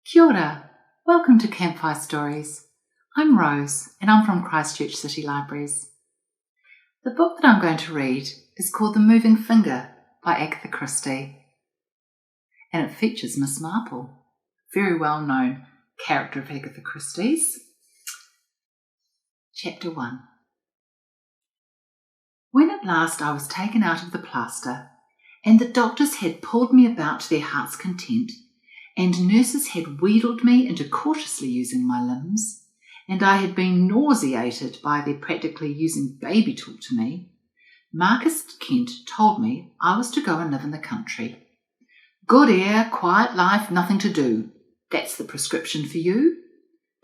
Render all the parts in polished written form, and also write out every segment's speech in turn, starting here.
Kia ora. Welcome to Campfire Stories. I'm Rose and I'm from Christchurch City Libraries. The book that I'm going to read is called The Moving Finger by Agatha Christie, and it features Miss Marple, very well known character of Agatha Christie's. Chapter 1. When at last I was taken out of the plaster and the doctors had pulled me about to their heart's content, and nurses had wheedled me into cautiously using my limbs, and I had been nauseated by their practically using baby talk to me, Marcus Kent told me I was to go and live in the country. Good air, quiet life, nothing to do. That's the prescription for you.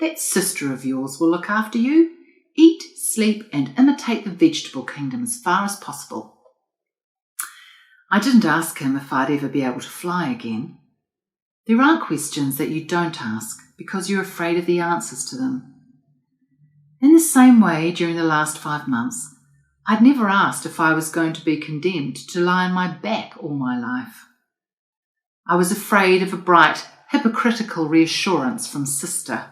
That sister of yours will look after you. Eat, sleep, and imitate the vegetable kingdom as far as possible. I didn't ask him if I'd ever be able to fly again. There are questions that you don't ask because you're afraid of the answers to them. In the same way, during the last 5 months, I'd never asked if I was going to be condemned to lie on my back all my life. I was afraid of a bright, hypocritical reassurance from Sister.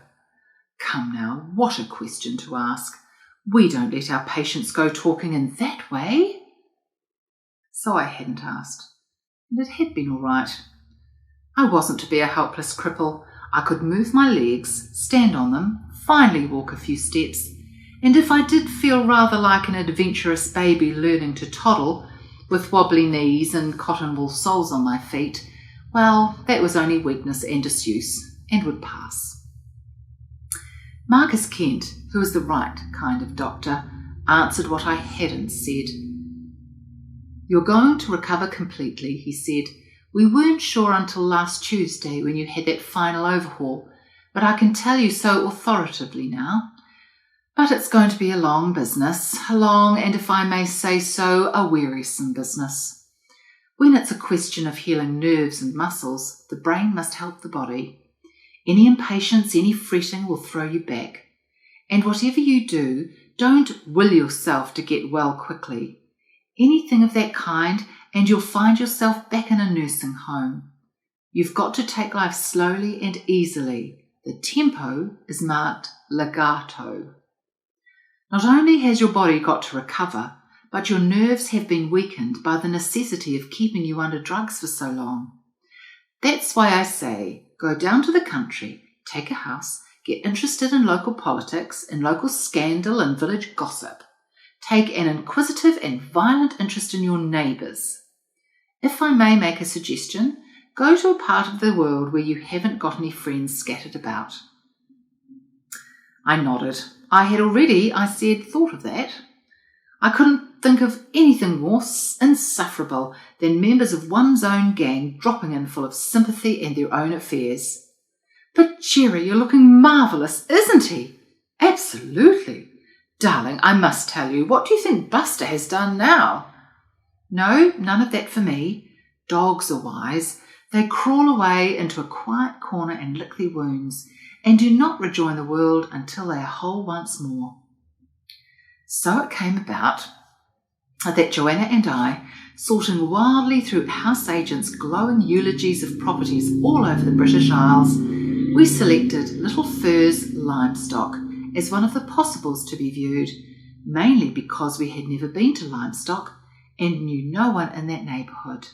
Come now, what a question to ask. We don't let our patients go talking in that way. So I hadn't asked, and it had been all right. I wasn't to be a helpless cripple. I could move my legs, stand on them, finally walk a few steps, and if I did feel rather like an adventurous baby learning to toddle, with wobbly knees and cotton wool soles on my feet, well, that was only weakness and disuse, and would pass. Marcus Kent, who was the right kind of doctor, answered what I hadn't said. You're going to recover completely, he said. We weren't sure until last Tuesday when you had that final overhaul, but I can tell you so authoritatively now. But it's going to be a long business, a long and, if I may say so, a wearisome business. When it's a question of healing nerves and muscles, the brain must help the body. Any impatience, any fretting will throw you back. And whatever you do, don't will yourself to get well quickly. Anything of that kind, and you'll find yourself back in a nursing home. You've got to take life slowly and easily. The tempo is marked legato. Not only has your body got to recover, but your nerves have been weakened by the necessity of keeping you under drugs for so long. That's why I say, go down to the country, take a house, get interested in local politics, in local scandal and village gossip. Take an inquisitive and violent interest in your neighbours. If I may make a suggestion, go to a part of the world where you haven't got any friends scattered about. I nodded. I had already, I said, thought of that. I couldn't think of anything more insufferable than members of one's own gang dropping in full of sympathy and their own affairs. But Jerry, you're looking marvellous, isn't he? Absolutely. Darling, I must tell you, what do you think Buster has done now? No, none of that for me. Dogs are wise. They crawl away into a quiet corner and lick their wounds, and do not rejoin the world until they are whole once more. So it came about that Joanna and I, sorting wildly through house agents' glowing eulogies of properties all over the British Isles, we selected Little Fur's Lymstock as one of the possibles to be viewed, mainly because we had never been to Lymstock and knew no one in that neighbourhood.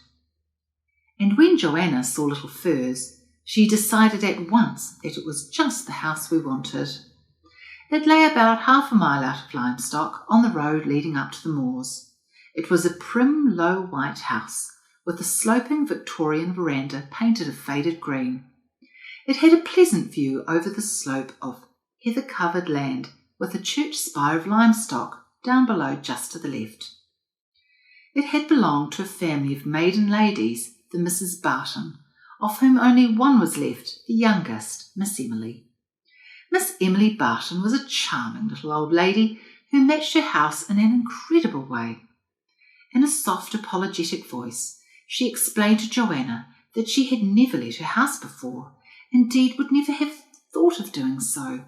And when Joanna saw Little Fur's, she decided at once that it was just the house we wanted. It lay about half a mile out of Lymstock on the road leading up to the moors. It was a prim, low white house with a sloping Victorian veranda painted a faded green. It had a pleasant view over the slope of heather-covered land with the church spire of Lymstock down below just to the left. It had belonged to a family of maiden ladies, the Mrs. Burton, of whom only one was left, the youngest, Miss Emily. Miss Emily Burton was a charming little old lady who matched her house in an incredible way. In a soft, apologetic voice, she explained to Joanna that she had never let her house before, indeed would never have thought of doing so.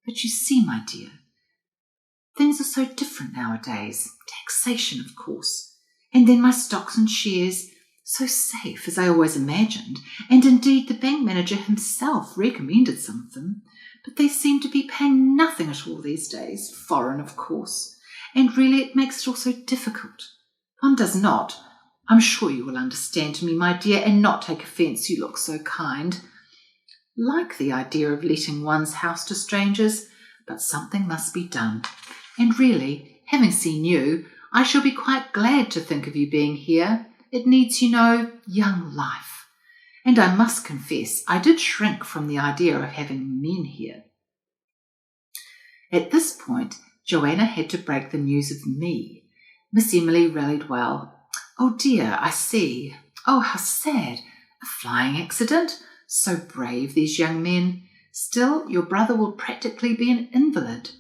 But you see, my dear, things are so different nowadays. Taxation, of course. And then my stocks and shares. so safe as I always imagined, and indeed the bank manager himself recommended some of them, but they seem to be paying nothing at all these days, foreign of course, and really it makes it all so difficult. One does not, I'm sure you will understand me, my dear, and not take offence, you look so kind, like the idea of letting one's house to strangers, but something must be done, and really, having seen you, I shall be quite glad to think of you being here. It needs, young life. And I must confess, I did shrink from the idea of having men here. At this point, Joanna had to break the news of me. Miss Emily rallied well. Oh dear, I see. Oh, how sad. A flying accident? So brave, these young men. Still, your brother will practically be an invalid.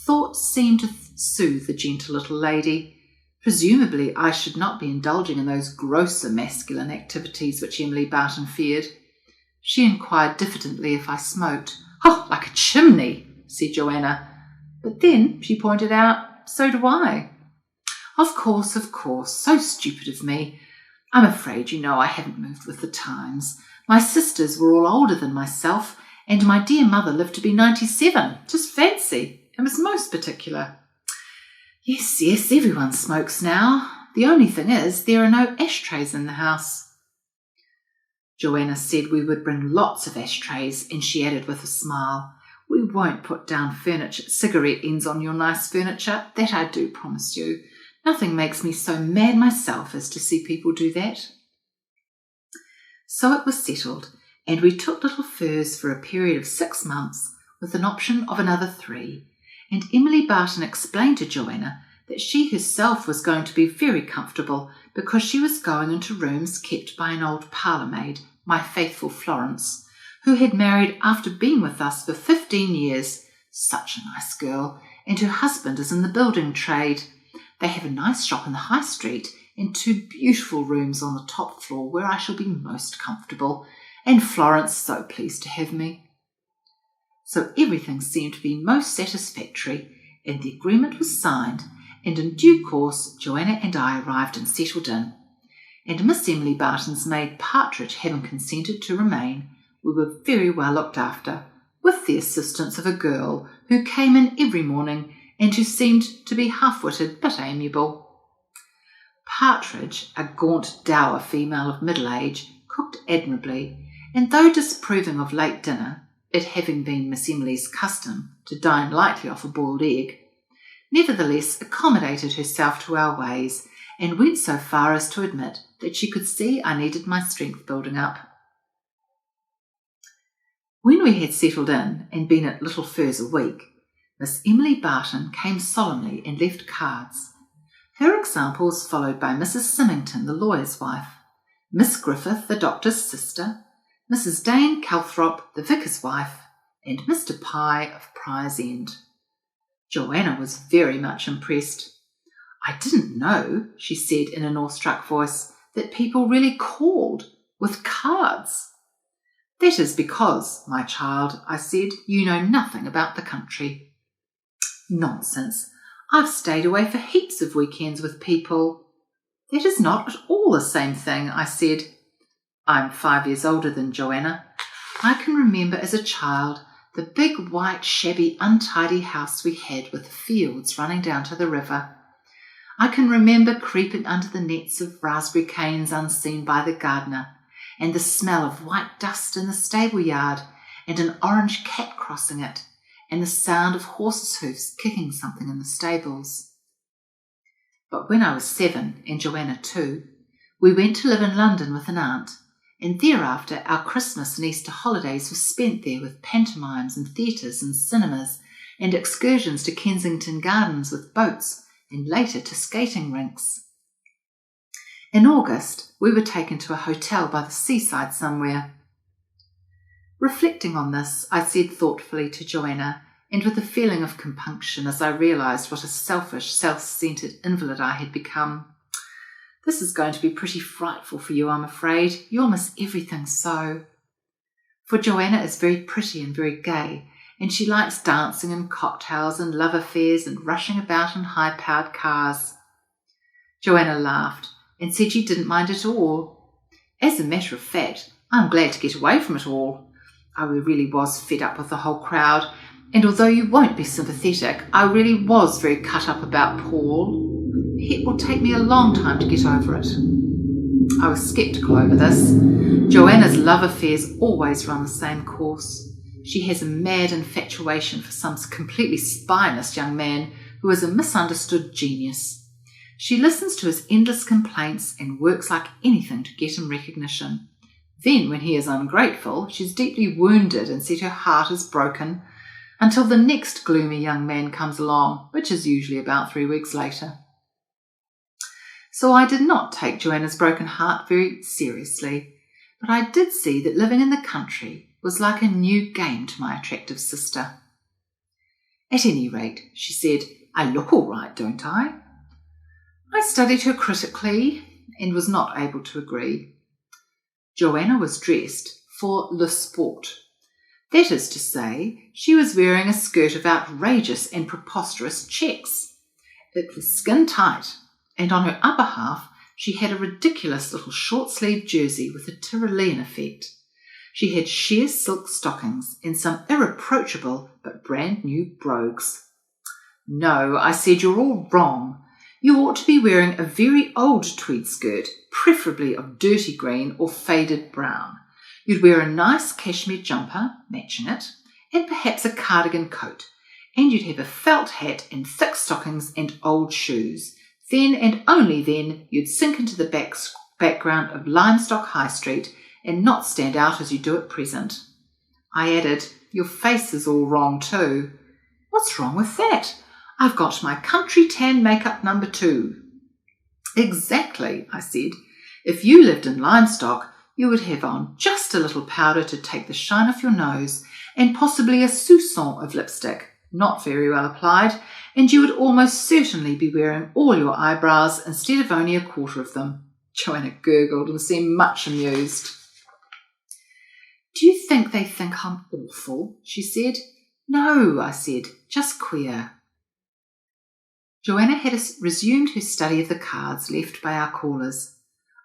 Thoughts seemed to soothe the gentle little lady. Presumably I should not be indulging in those grosser masculine activities which Emily Barton feared. She inquired diffidently if I smoked. Oh, like a chimney, said Joanna. But then, she pointed out, so do I. Of course, so stupid of me. I'm afraid I haven't moved with the times. My sisters were all older than myself, and my dear mother lived to be 97. Just fancy, and was most particular. Yes, everyone smokes now. The only thing is there are no ashtrays in the house. Joanna said we would bring lots of ashtrays, and she added with a smile, we won't put down cigarette ends on your nice furniture, that I do promise you. Nothing makes me so mad myself as to see people do that. So it was settled, and we took little furs for a period of 6 months, with an option of another 3, and Emily Barton explained to Joanna that she herself was going to be very comfortable because she was going into rooms kept by an old parlour-maid, my faithful Florence, who had married after being with us for 15 years, such a nice girl, and her husband is in the building trade. They have a nice shop in the High Street and 2 beautiful rooms on the top floor where I shall be most comfortable, and Florence so pleased to have me. So everything seemed to be most satisfactory, and the agreement was signed, and in due course Joanna and I arrived and settled in, and Miss Emily Barton's maid Partridge having consented to remain, we were very well looked after, with the assistance of a girl who came in every morning and who seemed to be half-witted but amiable. Partridge, a gaunt, dour female of middle age, cooked admirably, and though disapproving of late dinner, it having been Miss Emily's custom to dine lightly off a boiled egg, nevertheless accommodated herself to our ways, and went so far as to admit that she could see I needed my strength building up. When we had settled in and been at Little Furs a week, Miss Emily Barton came solemnly and left cards. Her example was followed by Mrs. Symington, the lawyer's wife, Miss Griffith, the doctor's sister, Mrs. Dane Calthrop, the vicar's wife, and Mr. Pye of Prior's End. Joanna was very much impressed. I didn't know, she said in an awestruck voice, that people really called with cards. That is because, my child, I said, you know nothing about the country. Nonsense. I've stayed away for heaps of weekends with people. That is not at all the same thing, I said. I'm 5 years older than Joanna. I can remember as a child the big, white, shabby, untidy house we had with the fields running down to the river. I can remember creeping under the nets of raspberry canes unseen by the gardener, and the smell of white dust in the stable yard, and an orange cat crossing it, and the sound of horses' hoofs kicking something in the stables. But when I was 7, and Joanna too, we went to live in London with an aunt, and thereafter our Christmas and Easter holidays were spent there with pantomimes and theatres and cinemas, and excursions to Kensington Gardens with boats, and later to skating rinks. In August, we were taken to a hotel by the seaside somewhere. Reflecting on this, I said thoughtfully to Joanna, and with a feeling of compunction as I realised what a selfish, self-centred invalid I had become, this is going to be pretty frightful for you, I'm afraid. You'll miss everything so. For Joanna is very pretty and very gay, and she likes dancing and cocktails and love affairs and rushing about in high-powered cars. Joanna laughed. and said she didn't mind at all. As a matter of fact, I'm glad to get away from it all. I really was fed up with the whole crowd, and although you won't be sympathetic, I really was very cut up about Paul. It will take me a long time to get over it. I was sceptical over this. Joanna's love affairs always run the same course. She has a mad infatuation for some completely spineless young man who is a misunderstood genius. She listens to his endless complaints and works like anything to get him recognition. Then, when he is ungrateful, she's deeply wounded and said her heart is broken until the next gloomy young man comes along, which is usually about 3 weeks later. So I did not take Joanna's broken heart very seriously, but I did see that living in the country was like a new game to my attractive sister. At any rate, she said, I look all right, don't I? I studied her critically and was not able to agree. Joanna was dressed for le sport. That is to say, she was wearing a skirt of outrageous and preposterous checks. It was skin tight, and on her upper half she had a ridiculous little short-sleeved jersey with a Tyrolean effect. She had sheer silk stockings and some irreproachable but brand-new brogues. No, I said, you're all wrong. You ought to be wearing a very old tweed skirt, preferably of dirty green or faded brown. You'd wear a nice cashmere jumper, matching it, and perhaps a cardigan coat, and you'd have a felt hat and thick stockings and old shoes. Then and only then you'd sink into the background of Lymstock High Street and not stand out as you do at present. I added, your face is all wrong too. What's wrong with that? I've got my country tan makeup number 2. Exactly, I said. If you lived in Lymstock, you would have on just a little powder to take the shine off your nose and possibly a soupçon of lipstick, not very well applied, and you would almost certainly be wearing all your eyebrows instead of only a quarter of them. Joanna gurgled and seemed much amused. Do you think they think I'm awful? She said. No, I said, just queer. Joanna had resumed her study of the cards left by our callers.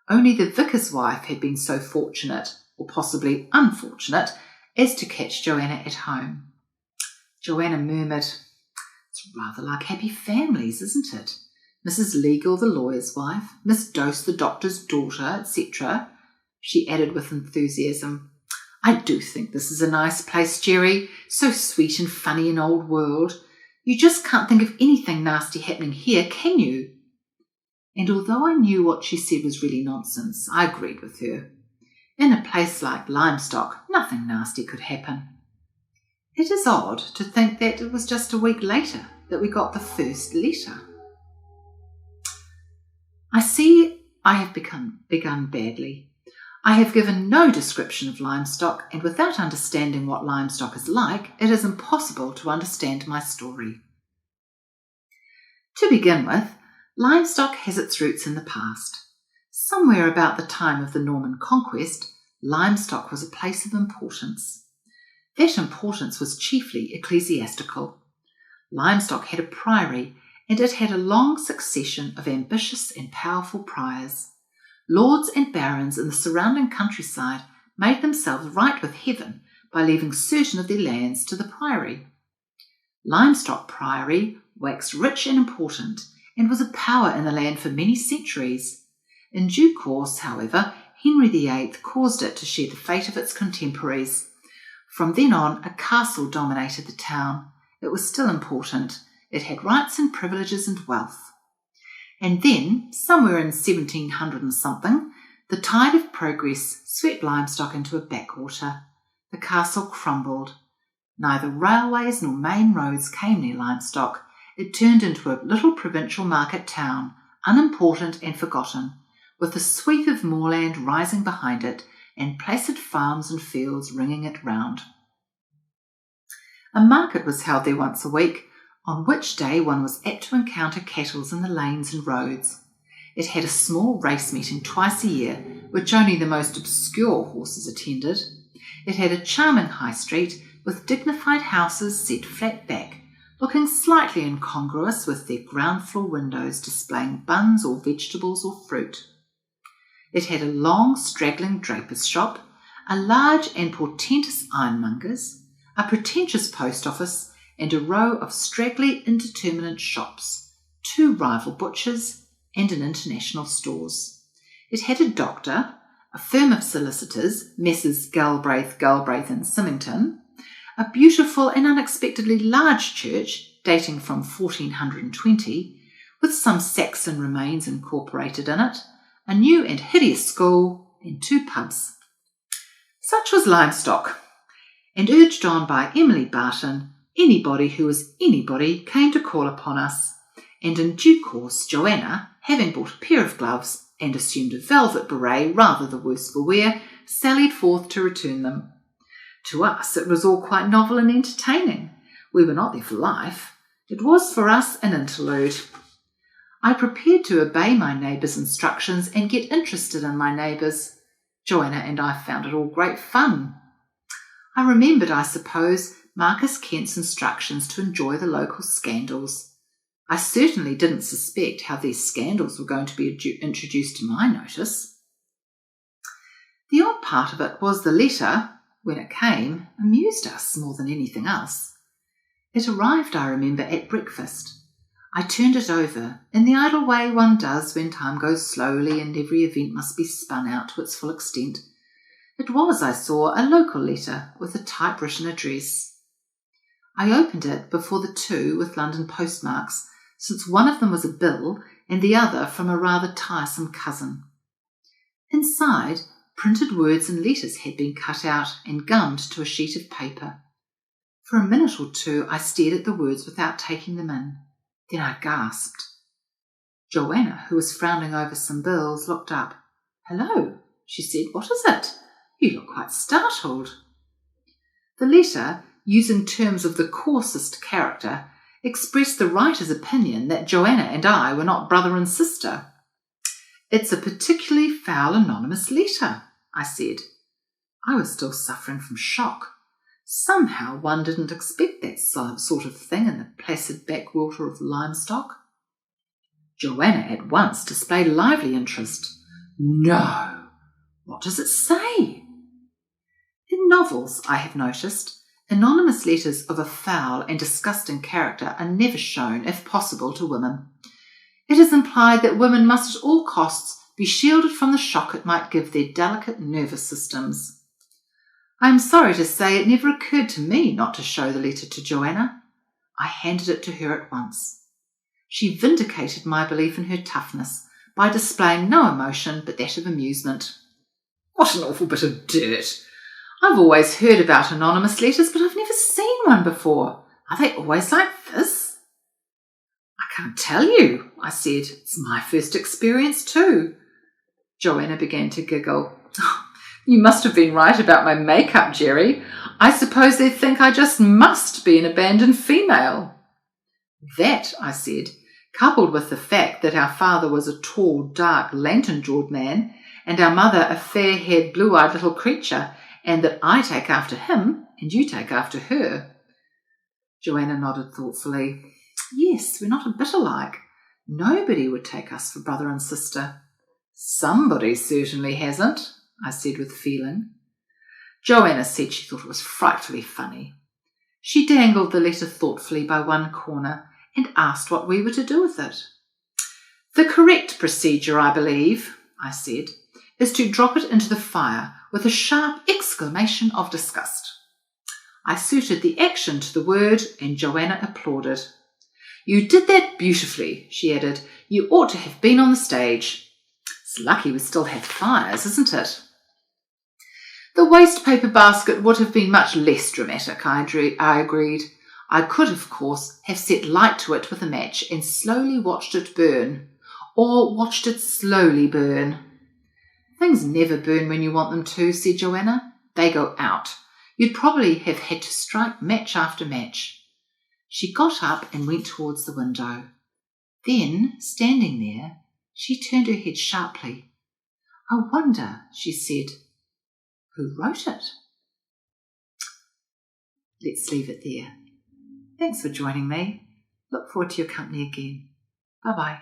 Only the vicar's wife had been so fortunate, or possibly unfortunate, as to catch Joanna at home. Joanna murmured, It's rather like happy families, isn't it? Mrs. Legal, the lawyer's wife, Miss Dose, the doctor's daughter, etc. She added with enthusiasm, I do think this is a nice place, Jerry, so sweet and funny and old world. You just can't think of anything nasty happening here, can you? And although I knew what she said was really nonsense, I agreed with her. In a place like Lymstock, nothing nasty could happen. It is odd to think that it was just a week later that we got the first letter. I see I have begun badly. I have given no description of Lymstock, and without understanding what Lymstock is like, it is impossible to understand my story. To begin with, Lymstock has its roots in the past. Somewhere about the time of the Norman Conquest, Lymstock was a place of importance. That importance was chiefly ecclesiastical. Lymstock had a priory, and it had a long succession of ambitious and powerful priors. Lords and barons in the surrounding countryside made themselves right with heaven by leaving certain of their lands to the priory. Lymstock Priory waxed rich and important, and was a power in the land for many centuries. In due course, however, Henry VIII caused it to share the fate of its contemporaries. From then on, a castle dominated the town. It was still important. It had rights and privileges and wealth. And then, somewhere in 1700 and something, the tide of progress swept Lymstock into a backwater. The castle crumbled. Neither railways nor main roads came near Lymstock. It turned into a little provincial market town, unimportant and forgotten, with a sweep of moorland rising behind it and placid farms and fields ringing it round. A market was held there once a week, on which day one was apt to encounter cattle in the lanes and roads. It had a small race meeting twice a year, which only the most obscure horses attended. It had a charming high street with dignified houses set flat back, looking slightly incongruous with their ground floor windows displaying buns or vegetables or fruit. It had a long, straggling draper's shop, a large and portentous ironmonger's, a pretentious post office, and a row of straggly, indeterminate shops, 2 rival butchers, and an international stores. It had a doctor, a firm of solicitors, Messrs. Galbraith and Symington, a beautiful and unexpectedly large church dating from 1420, with some Saxon remains incorporated in it, a new and hideous school, and 2 pubs. Such was Lymstock, and urged on by Emily Barton, anybody who was anybody came to call upon us, and in due course Joanna, having bought a pair of gloves and assumed a velvet beret rather the worse for wear, sallied forth to return them. To us it was all quite novel and entertaining. We were not there for life. It was for us an interlude. I prepared to obey my neighbours' instructions and get interested in my neighbours. Joanna and I found it all great fun. I remembered, I suppose, Marcus Kent's instructions to enjoy the local scandals. I certainly didn't suspect how these scandals were going to be introduced to my notice. The odd part of it was the letter, when it came, amused us more than anything else. It arrived, I remember, at breakfast. I turned it over, in the idle way one does when time goes slowly and every event must be spun out to its full extent. It was, I saw, a local letter with a typewritten address. I opened it before the 2 with London postmarks, since one of them was a bill and the other from a rather tiresome cousin. Inside, printed words and letters had been cut out and gummed to a sheet of paper. For a minute or 2 I stared at the words without taking them in. Then I gasped. Joanna, who was frowning over some bills, looked up. "Hello," she said. "What is it? You look quite startled." The letter, using terms of the coarsest character, expressed the writer's opinion that Joanna and I were not brother and sister. "It's a particularly foul anonymous letter," I said. I was still suffering from shock. Somehow one didn't expect that sort of thing in the placid backwater of Lymstock. Joanna at once displayed lively interest. "No! What does it say?" In novels, I have noticed, anonymous letters of a foul and disgusting character are never shown, if possible, to women. It is implied that women must at all costs be shielded from the shock it might give their delicate nervous systems. I am sorry to say it never occurred to me not to show the letter to Joanna. I handed it to her at once. She vindicated my belief in her toughness by displaying no emotion but that of amusement. "What an awful bit of dirt! I've always heard about anonymous letters, but I've never seen one before. Are they always like this?" "I can't tell you," I said. "It's my first experience too." Joanna began to giggle. "You must have been right about my makeup, Jerry. I suppose they think I just must be an abandoned female." "That," I said, "coupled with the fact that our father was a tall, dark, lantern-jawed man, and our mother a fair-haired, blue-eyed little creature, and that I take after him and you take after her." Joanna nodded thoughtfully. "Yes, we're not a bit alike. Nobody would take us for brother and sister." "Somebody certainly hasn't," I said with feeling. Joanna said she thought it was frightfully funny. She dangled the letter thoughtfully by one corner and asked what we were to do with it. "The correct procedure, I believe," I said, "is to drop it into the fire with a sharp exclamation of disgust." I suited the action to the word, and Joanna applauded. "You did that beautifully," she added. "You ought to have been on the stage." "It's lucky we still have fires, isn't it?" "The waste paper basket would have been much less dramatic," I agreed. "I could, of course, have set light to it with a match and slowly watched it burn. Or watched it slowly burn." "Things never burn when you want them to," said Joanna. "They go out. You'd probably have had to strike match after match." She got up and went towards the window. Then, standing there, she turned her head sharply. "I wonder," she said, "who wrote it?" Let's leave it there. Thanks for joining me. Look forward to your company again. Bye-bye.